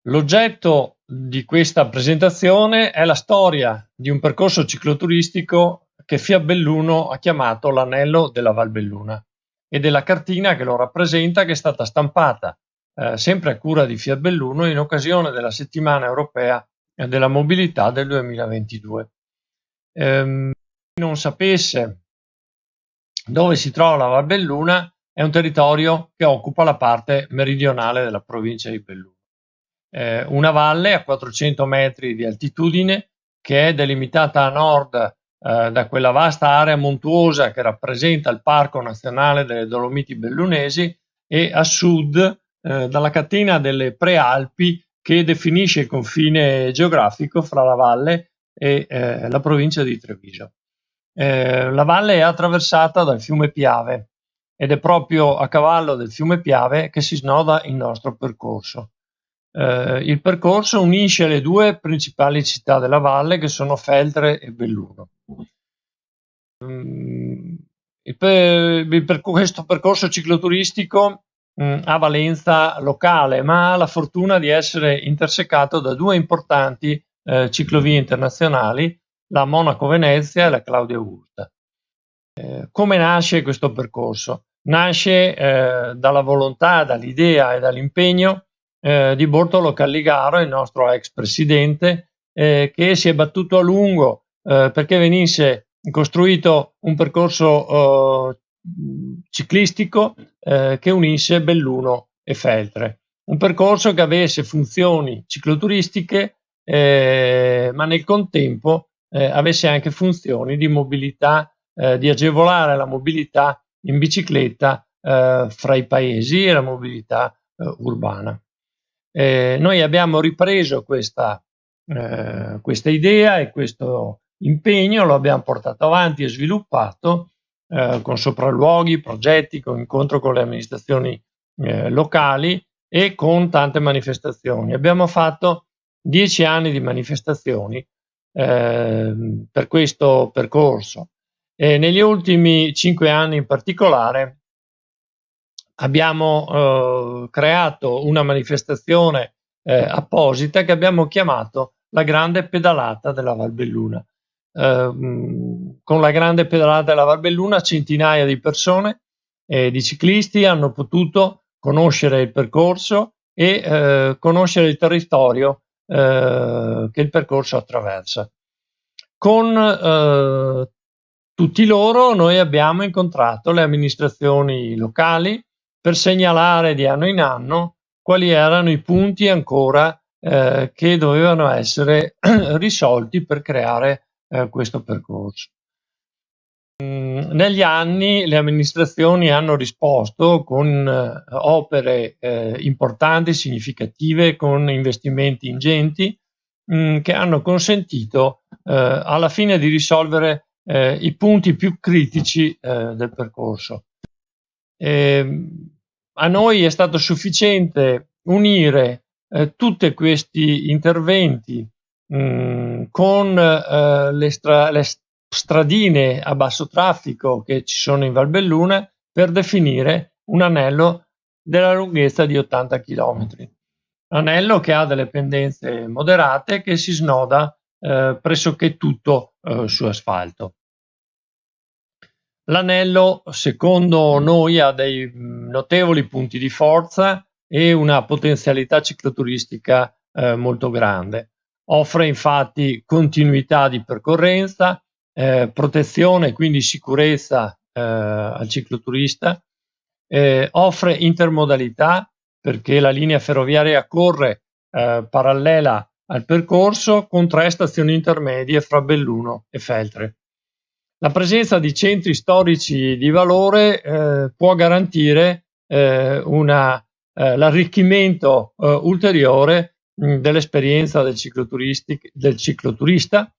L'oggetto di questa presentazione è la storia di un percorso cicloturistico che Fiat Belluno ha chiamato l'Anello della Val Belluna e della cartina che lo rappresenta, che è stata stampata sempre a cura di Fiat Belluno in occasione della Settimana Europea della Mobilità del 2022. Chi non sapesse dove si trova la Val Belluna, è un territorio che occupa la parte meridionale della provincia di Belluno. Una valle a 400 metri di altitudine che è delimitata a nord da quella vasta area montuosa che rappresenta il Parco Nazionale delle Dolomiti Bellunesi e a sud dalla catena delle Prealpi che definisce il confine geografico fra la valle e la provincia di Treviso. La valle è attraversata dal fiume Piave ed è proprio a cavallo del fiume Piave che si snoda il nostro percorso. Il percorso unisce le due principali città della valle che sono Feltre e Belluno. Questo percorso cicloturistico ha valenza locale, ma ha la fortuna di essere intersecato da due importanti ciclovie internazionali, la Monaco-Venezia e la Claudia Augusta. Come nasce questo percorso? Nasce dalla volontà, dall'idea e dall'impegno di Bortolo Calligaro, il nostro ex presidente, che si è battuto a lungo perché venisse costruito un percorso ciclistico che unisse Belluno e Feltre. Un percorso che avesse funzioni cicloturistiche, ma nel contempo avesse anche funzioni di mobilità, di agevolare la mobilità in bicicletta fra i paesi e la mobilità urbana. Noi abbiamo ripreso questa idea e questo impegno, lo abbiamo portato avanti e sviluppato con sopralluoghi, progetti, con incontro con le amministrazioni locali e con tante manifestazioni. Abbiamo fatto 10 anni di manifestazioni per questo percorso e negli ultimi 5 anni in particolare abbiamo creato una manifestazione apposita che abbiamo chiamato la Grande Pedalata della Val Belluna. Con la Grande Pedalata della Val Belluna centinaia di persone, di ciclisti, hanno potuto conoscere il percorso e conoscere il territorio che il percorso attraversa. Con tutti loro noi abbiamo incontrato le amministrazioni locali per segnalare di anno in anno quali erano i punti ancora che dovevano essere risolti per creare questo percorso. Negli anni le amministrazioni hanno risposto con opere importanti, significative, con investimenti ingenti che hanno consentito alla fine di risolvere i punti più critici del percorso. A noi è stato sufficiente unire tutti questi interventi con le stradine a basso traffico che ci sono in Val Belluna per definire un anello della lunghezza di 80 km. Anello che ha delle pendenze moderate che si snoda pressoché tutto su asfalto. L'anello, secondo noi, ha dei notevoli punti di forza e una potenzialità cicloturistica molto grande. Offre infatti continuità di percorrenza, protezione e quindi sicurezza al cicloturista, offre intermodalità perché la linea ferroviaria corre parallela al percorso con 3 stazioni intermedie fra Belluno e Feltre. La presenza di centri storici di valore può garantire l'arricchimento ulteriore dell'esperienza del cicloturista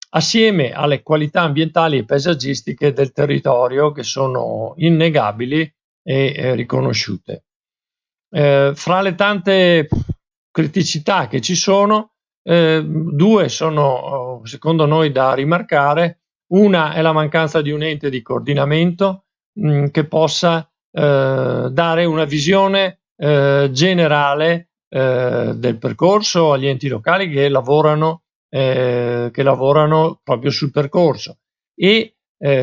assieme alle qualità ambientali e paesaggistiche del territorio che sono innegabili e riconosciute. Fra le tante criticità che ci sono, 2 sono secondo noi da rimarcare. Una è la mancanza di un ente di coordinamento che possa dare una visione generale del percorso, agli enti locali che lavorano proprio sul percorso, e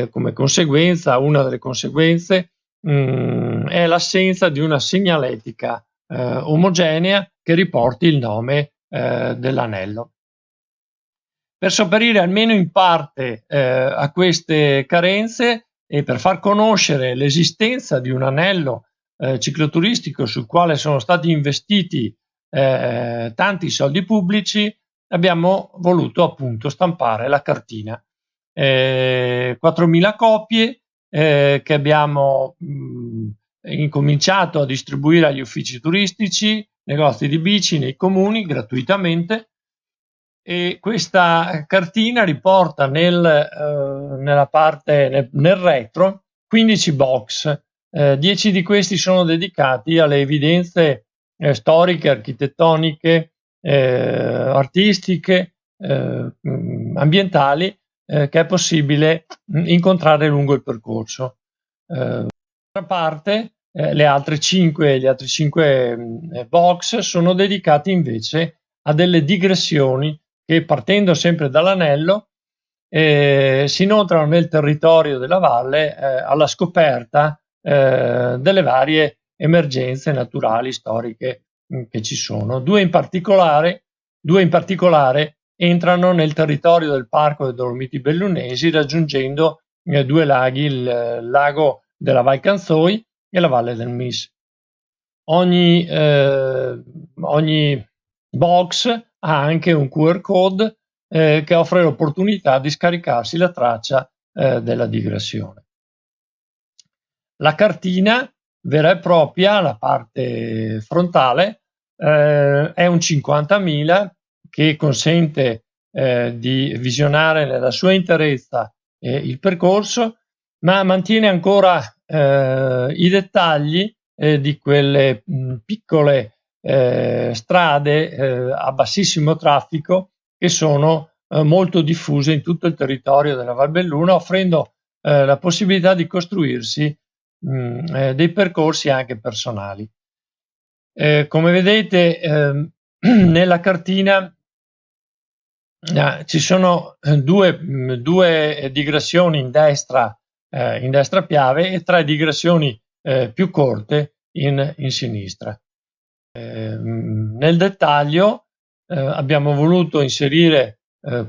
come conseguenza, una delle conseguenze è l'assenza di una segnaletica omogenea che riporti il nome dell'anello. Per sopperire almeno in parte a queste carenze e per far conoscere l'esistenza di un anello cicloturistico sul quale sono stati investiti tanti soldi pubblici, abbiamo voluto appunto stampare la cartina. 4.000 copie che abbiamo incominciato a distribuire agli uffici turistici, negozi di bici, nei comuni gratuitamente. E questa cartina riporta nella parte nel retro 15 box, 10 di questi sono dedicati alle evidenze storiche, architettoniche, artistiche, ambientali che è possibile incontrare lungo il percorso. D'altra parte gli altri 5 box sono dedicati invece a delle digressioni che, partendo sempre dall'anello, si inoltrano nel territorio della valle alla scoperta delle varie emergenze naturali storiche che ci sono. Due in particolare entrano nel territorio del Parco dei Dolomiti Bellunesi, raggiungendo due laghi, il lago della Val Canzoi e la Valle del Mis. Ogni box ha anche un QR code che offre l'opportunità di scaricarsi la traccia della digressione. La cartina vera e propria, la parte frontale, è un 50.000 che consente di visionare nella sua interezza il percorso, ma mantiene ancora i dettagli di quelle piccole strade a bassissimo traffico che sono molto diffuse in tutto il territorio della Val Belluna, offrendo la possibilità di costruirsi dei percorsi anche personali. Come vedete nella cartina ci sono due digressioni in destra piave e 3 digressioni più corte in sinistra. Nel dettaglio abbiamo voluto inserire,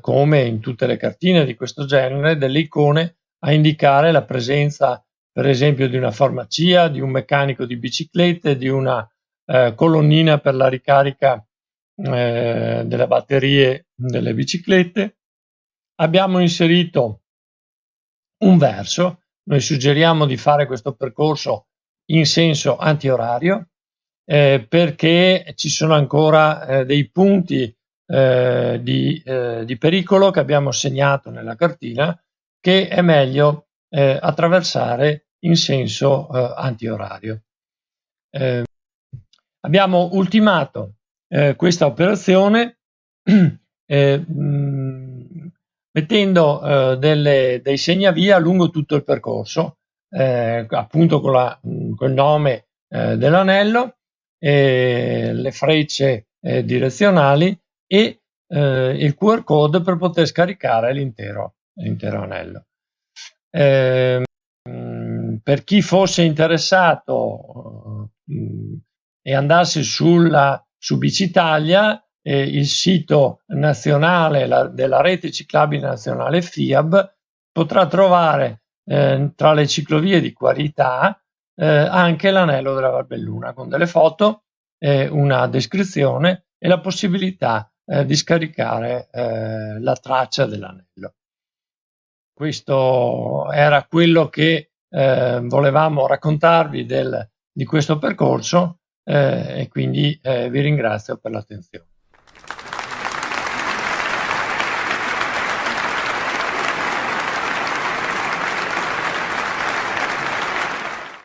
come in tutte le cartine di questo genere, delle icone a indicare la presenza, per esempio, di una farmacia, di un meccanico di biciclette, di una colonnina per la ricarica delle batterie delle biciclette. Abbiamo inserito un verso. Noi suggeriamo di fare questo percorso in senso antiorario perché ci sono ancora dei punti di pericolo che abbiamo segnato nella cartina che è meglio attraversare in senso antiorario. Abbiamo ultimato questa operazione mettendo dei segnavia lungo tutto il percorso, appunto col nome dell'anello, le frecce direzionali e il QR code per poter scaricare l'intero anello. Per chi fosse interessato e andasse su Bicitalia, il sito nazionale della rete ciclabile nazionale FIAB, potrà trovare tra le ciclovie di qualità anche l'anello della Val Belluna con delle foto, una descrizione e la possibilità di scaricare la traccia dell'anello. Questo era quello che volevamo raccontarvi di questo percorso e quindi vi ringrazio per l'attenzione.